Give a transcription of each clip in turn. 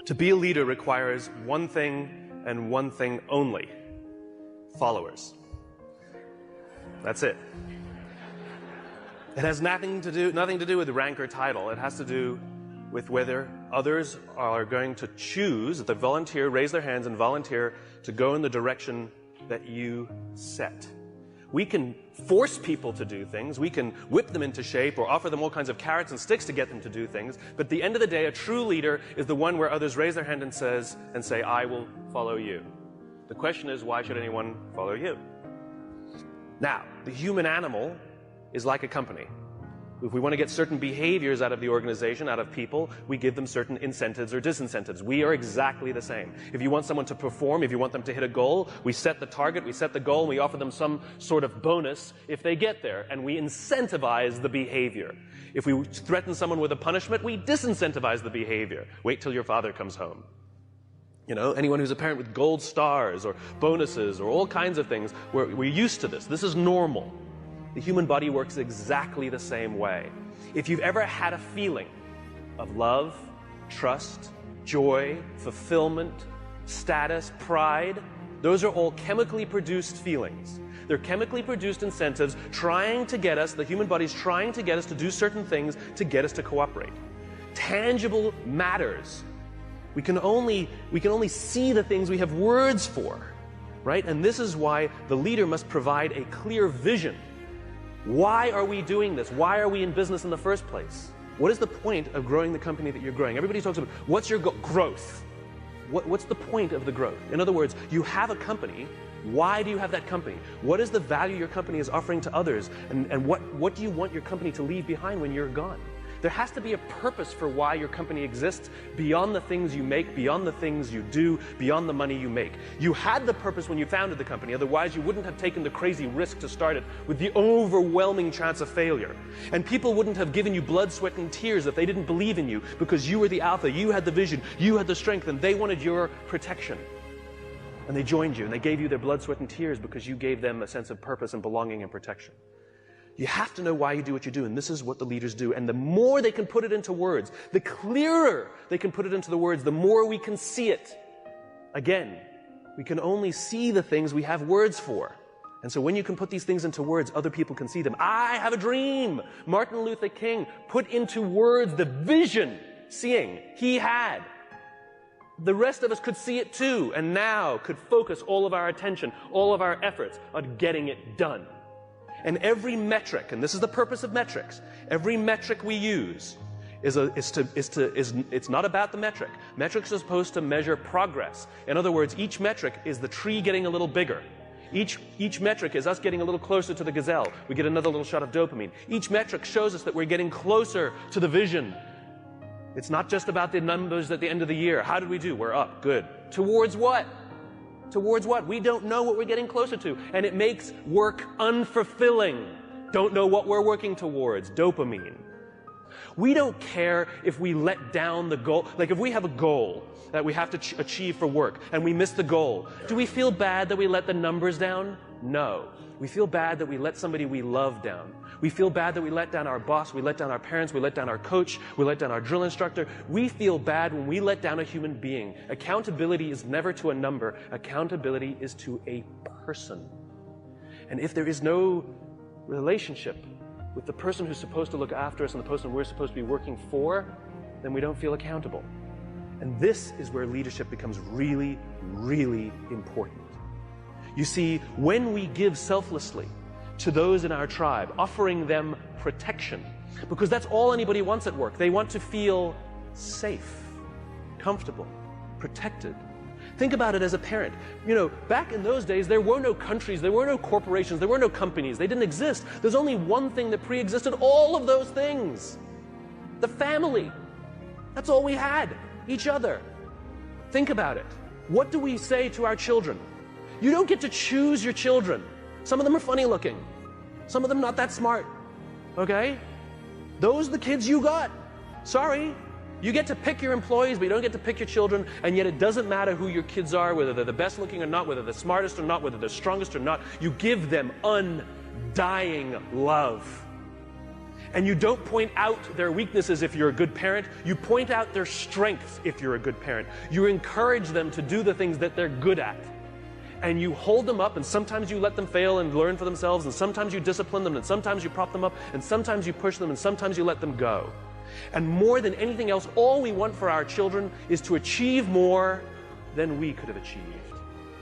To be a leader requires one thing and one thing only: followers. That's it. It has nothing to do with rank or title. It has to do with whether others are going to choose, if they volunteer, raise their hands and volunteer to go in the direction that you set. We can force people to do things, we can whip them into shape or offer them all kinds of carrots and sticks to get them to do things, but at the end of the day, a true leader is the one where others raise their hand and say, I will follow you. The question is, why should anyone follow you? Now, the human animal is like a company. If we want to get certain behaviors out of the organization, out of people, we give them certain incentives or disincentives. We are exactly the same. If you want someone to perform, if you want them to hit a goal, we set the target, we set the goal, and we offer them some sort of bonus if they get there, and we incentivize the behavior. If we threaten someone with a punishment, we disincentivize the behavior. Wait till your father comes home. You know, anyone who's a parent with gold stars or bonuses or all kinds of things, we're used to this. This is normal. The human body works exactly the same way. If you've ever had a feeling of love, trust, joy, fulfillment, status, pride, those are all chemically produced feelings. They're chemically produced incentives trying to get us, the human body's trying to get us to do certain things to get us to cooperate. Tangible matters. We can only see the things we have words for, right? And this is why the leader must provide a clear vision. Why are we doing this? Why are we in business in the first place? What is the point of growing the company that you're growing? Everybody talks about, what's your growth? What's the point of the growth? In other words, you have a company. Why do you have that company? What is the value your company is offering to others? And what do you want your company to leave behind when you're gone? There has to be a purpose for why your company exists beyond the things you make, beyond the things you do, beyond the money you make. You had the purpose when you founded the company, otherwise you wouldn't have taken the crazy risk to start it with the overwhelming chance of failure. And people wouldn't have given you blood, sweat, and tears if they didn't believe in you, because you were the alpha, you had the vision, you had the strength, and they wanted your protection. And they joined you, and they gave you their blood, sweat, and tears because you gave them a sense of purpose and belonging and protection. You have to know why you do what you do, and this is what the leaders do. And the more they can put it into words, the clearer they can put it into the words, the more we can see it. Again, we can only see the things we have words for. And so when you can put these things into words, other people can see them. I have a dream. Martin Luther King put into words the vision, seeing, he had. The rest of us could see it too, and now could focus all of our attention, all of our efforts on getting it done. And every metric, and this is the purpose of metrics, every metric we use it's not about the metric. Metrics are supposed to measure progress. In other words, each metric is the tree getting a little bigger. Each metric is us getting a little closer to the gazelle. We get another little shot of dopamine. Each metric shows us that we're getting closer to the vision. It's not just about the numbers at the end of the year. How did we do? We're up. Good. Towards what? Towards what? We don't know what we're getting closer to. And it makes work unfulfilling. Don't know what we're working towards. Dopamine. We don't care if we let down the goal. Like if we have a goal that we have to achieve for work and we miss the goal, do we feel bad that we let the numbers down? No. We feel bad that we let somebody we love down. We feel bad that we let down our boss, we let down our parents, we let down our coach, we let down our drill instructor. We feel bad when we let down a human being. Accountability is never to a number. Accountability is to a person. And if there is no relationship with the person who's supposed to look after us and the person we're supposed to be working for, then we don't feel accountable. And this is where leadership becomes really, really important. You see, when we give selflessly to those in our tribe, offering them protection, because that's all anybody wants at work. They want to feel safe, comfortable, protected. Think about it as a parent. You know, back in those days, there were no countries, there were no corporations, there were no companies. They didn't exist. There's only one thing that pre-existed all of those things. The family. That's all we had. Each other. Think about it. What do we say to our children? You don't get to choose your children. Some of them are funny looking. Some of them not that smart. Okay? Those are the kids you got. Sorry. You get to pick your employees, but you don't get to pick your children, and yet it doesn't matter who your kids are, whether they're the best looking or not, whether they're the smartest or not, whether they're strongest or not. You give them undying love. And you don't point out their weaknesses if you're a good parent. You point out their strengths if you're a good parent. You encourage them to do the things that they're good at. And you hold them up, and sometimes you let them fail and learn for themselves, and sometimes you discipline them, and sometimes you prop them up, and sometimes you push them, and sometimes you let them go. And more than anything else, all we want for our children is to achieve more than we could have achieved.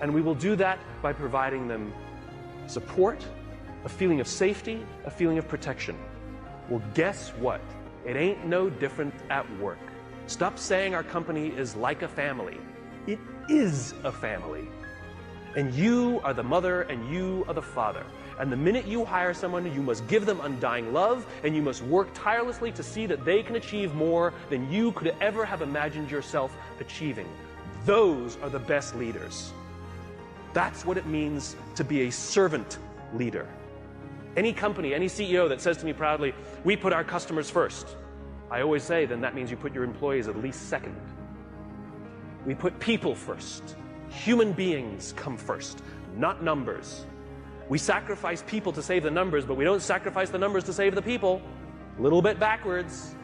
And we will do that by providing them support, a feeling of safety, a feeling of protection. Well, guess what? It ain't no different at work. Stop saying our company is like a family. It is a family. And you are the mother and you are the father. And the minute you hire someone, you must give them undying love, and you must work tirelessly to see that they can achieve more than you could ever have imagined yourself achieving. Those are the best leaders. That's what it means to be a servant leader. Any company, any CEO that says to me proudly, "We put our customers first," I always say, then that means you put your employees at least second. We put people first. Human beings come first, not numbers. We sacrifice people to save the numbers, but we don't sacrifice the numbers to save the people. A little bit backwards.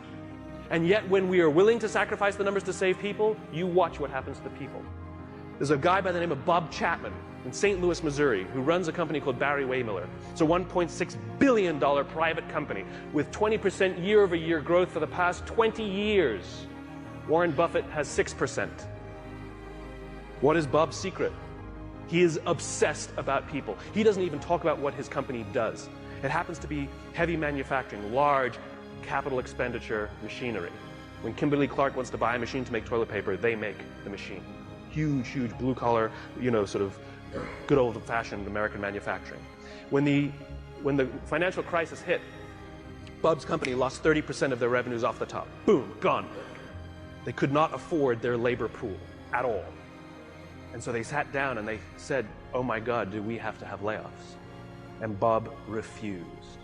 And yet when we are willing to sacrifice the numbers to save people, you watch what happens to the people. There's a guy by the name of Bob Chapman in St. Louis, Missouri, who runs a company called Barry Waymiller. It's a $1.6 billion private company with 20% year-over-year growth for the past 20 years. Warren Buffett has 6%. What is Bob's secret? He is obsessed about people. He doesn't even talk about what his company does. It happens to be heavy manufacturing, large capital expenditure machinery. When Kimberly-Clark wants to buy a machine to make toilet paper, they make the machine. Huge, huge blue-collar, sort of good old-fashioned American manufacturing. When the financial crisis hit, Bob's company lost 30% of their revenues off the top. Boom, gone. They could not afford their labor pool at all. And so they sat down and they said, "Oh my God, do we have to have layoffs?" And Bob refused.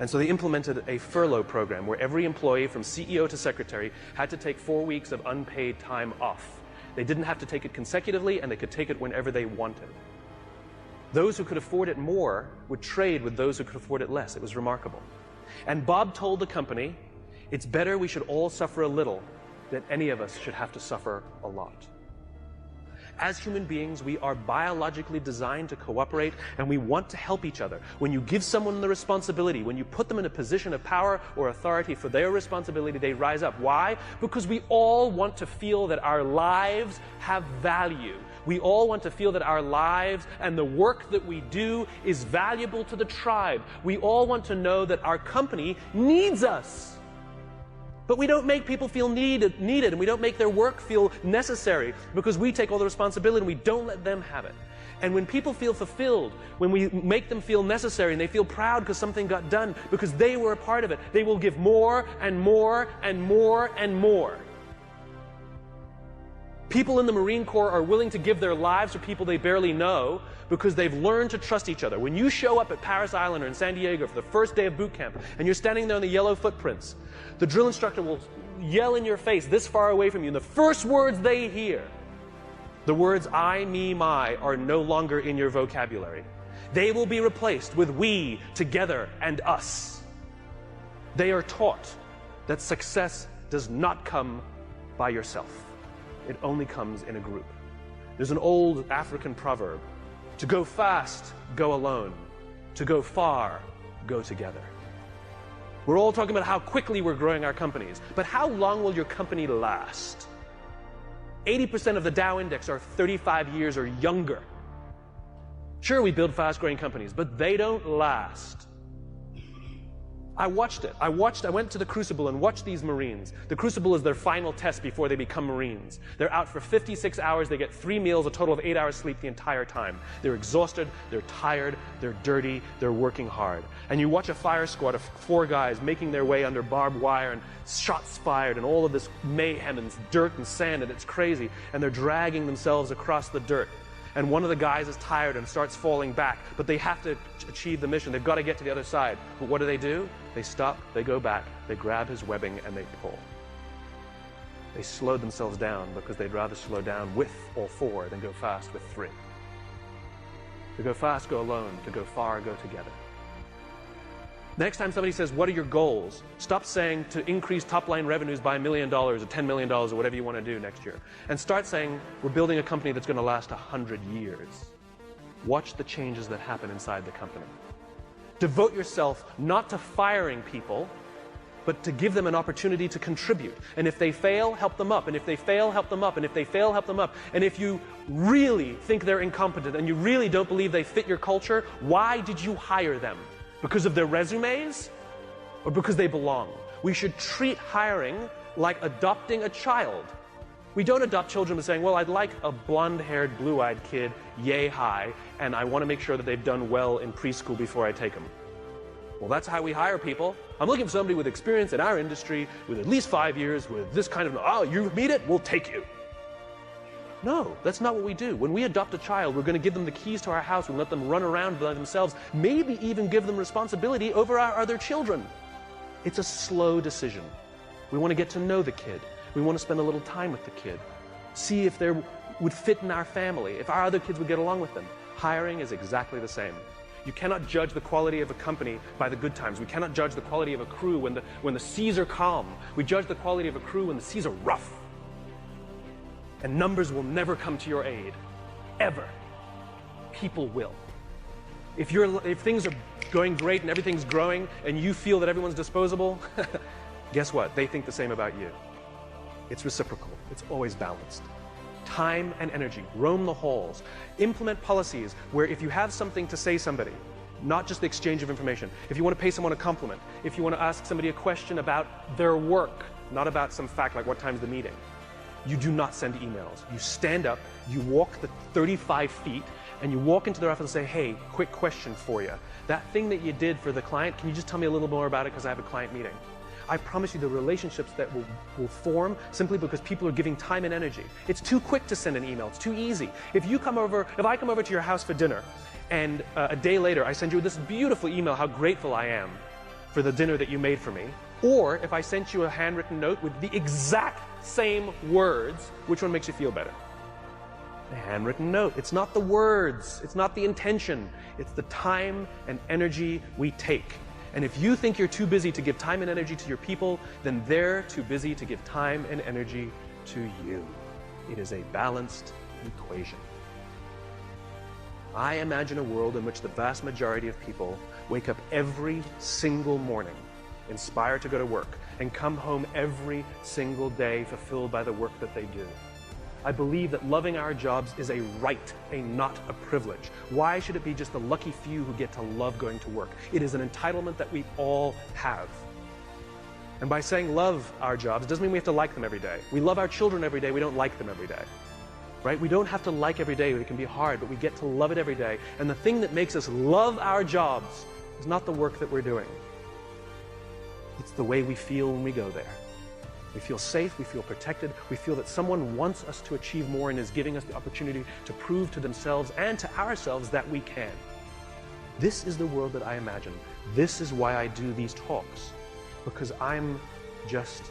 And so they implemented a furlough program where every employee from CEO to secretary had to take 4 weeks of unpaid time off. They didn't have to take it consecutively, and they could take it whenever they wanted. Those who could afford it more would trade with those who could afford it less. It was remarkable. And Bob told the company, "It's better we should all suffer a little than any of us should have to suffer a lot." As human beings, we are biologically designed to cooperate, and we want to help each other. When you give someone the responsibility, when you put them in a position of power or authority for their responsibility, they rise up. Why? Because we all want to feel that our lives have value. We all want to feel that our lives and the work that we do is valuable to the tribe. We all want to know that our company needs us. But we don't make people feel needed, and we don't make their work feel necessary because we take all the responsibility and we don't let them have it. And when people feel fulfilled, when we make them feel necessary and they feel proud because something got done, because they were a part of it, they will give more and more and more and more. People in the Marine Corps are willing to give their lives to people they barely know because they've learned to trust each other. When you show up at Paris Island or in San Diego for the first day of boot camp and you're standing there in the yellow footprints, the drill instructor will yell in your face this far away from you, and the first words they hear, the words I, me, my, are no longer in your vocabulary. They will be replaced with we, together, and us. They are taught that success does not come by yourself. It only comes in a group. There's an old African proverb: to go fast, go alone. To go far, go together. We're all talking about how quickly we're growing our companies, but how long will your company last? 80% of the Dow Index are 35 years or younger. Sure, we build fast-growing companies, but they don't last. I watched it. I went to the Crucible and watched these Marines. The Crucible is their final test before they become Marines. They're out for 56 hours. They get 3 meals, a total of 8 hours sleep the entire time. They're exhausted, they're tired, they're dirty, they're working hard. And you watch a fire squad of 4 guys making their way under barbed wire and shots fired and all of this mayhem and dirt and sand, and it's crazy. And they're dragging themselves across the dirt. And one of the guys is tired and starts falling back, but they have to achieve the mission. They've got to get to the other side. But what do? They stop, they go back, they grab his webbing, and they pull. They slow themselves down because they'd rather slow down with all 4 than go fast with 3. To go fast, go alone. To go far, go together. Next time somebody says, what are your goals? Stop saying to increase top-line revenues by $1 million or $10 million or whatever you want to do next year. And start saying, we're building a company that's going to last 100 years. Watch the changes that happen inside the company. Devote yourself not to firing people, but to give them an opportunity to contribute. And if they fail, help them up. And if they fail, help them up. And if they fail, help them up. And if you really think they're incompetent and you really don't believe they fit your culture, why did you hire them? Because of their resumes or because they belong? We should treat hiring like adopting a child. We don't adopt children by saying, well, I'd like a blonde-haired, blue-eyed kid, yay high, and I want to make sure that they've done well in preschool before I take them. Well, that's how we hire people. I'm looking for somebody with experience in our industry, with at least 5 years, with this kind of, oh, you meet it, we'll take you. No, that's not what we do. When we adopt a child, we're going to give them the keys to our house and let them run around by themselves, maybe even give them responsibility over our other children. It's a slow decision. We want to get to know the kid. We want to spend a little time with the kid. See if they would fit in our family, if our other kids would get along with them. Hiring is exactly the same. You cannot judge the quality of a company by the good times. We cannot judge the quality of a crew when the seas are calm. We judge the quality of a crew when the seas are rough. And numbers will never come to your aid, ever. People will. If things are going great and everything's growing and you feel that everyone's disposable, guess what? They think the same about you. It's reciprocal. It's always balanced. Time and energy. Roam the halls. Implement policies where if you have something to say somebody, not just the exchange of information, if you want to pay someone a compliment, if you want to ask somebody a question about their work, not about some fact like what time's the meeting, you do not send emails. You stand up, you walk the 35 feet, and you walk into their office and say, hey, quick question for you. That thing that you did for the client, can you just tell me a little more about it because I have a client meeting? I promise you the relationships that will form simply because people are giving time and energy. It's too quick to send an email. It's too easy. If I come over to your house for dinner, and a day later I send you this beautiful email how grateful I am for the dinner that you made for me, or if I sent you a handwritten note with the exact same words, which one makes you feel better? The handwritten note. It's not the words. It's not the intention. It's the time and energy we take. And if you think you're too busy to give time and energy to your people, then they're too busy to give time and energy to you. It is a balanced equation. I imagine a world in which the vast majority of people wake up every single morning inspired to go to work and come home every single day fulfilled by the work that they do. I believe that loving our jobs is a right, not a privilege. Why should it be just the lucky few who get to love going to work? It is an entitlement that we all have. And by saying love our jobs, it doesn't mean we have to like them every day. We love our children every day, we don't like them every day. Right? We don't have to like every day, it can be hard, but we get to love it every day. And the thing that makes us love our jobs is not the work that we're doing. It's the way we feel when we go there. We feel safe, we feel protected, we feel that someone wants us to achieve more and is giving us the opportunity to prove to themselves and to ourselves that we can. This is the world that I imagine. This is why I do these talks, because I'm just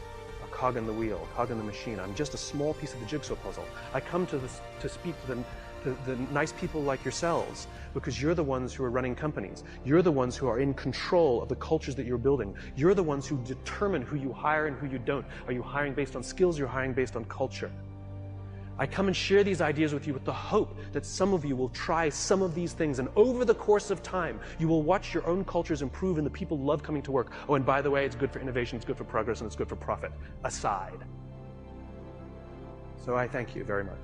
a cog in the wheel, a cog in the machine. I'm just a small piece of the jigsaw puzzle. I come to speak to the nice people like yourselves, because you're the ones who are running companies. You're the ones who are in control of the cultures that you're building. You're the ones who determine who you hire and who you don't. Are you hiring based on skills? You're hiring based on culture. I come and share these ideas with you with the hope that some of you will try some of these things, and over the course of time, you will watch your own cultures improve and the people love coming to work. Oh, and by the way, it's good for innovation, it's good for progress, and it's good for profit, aside. So I thank you very much.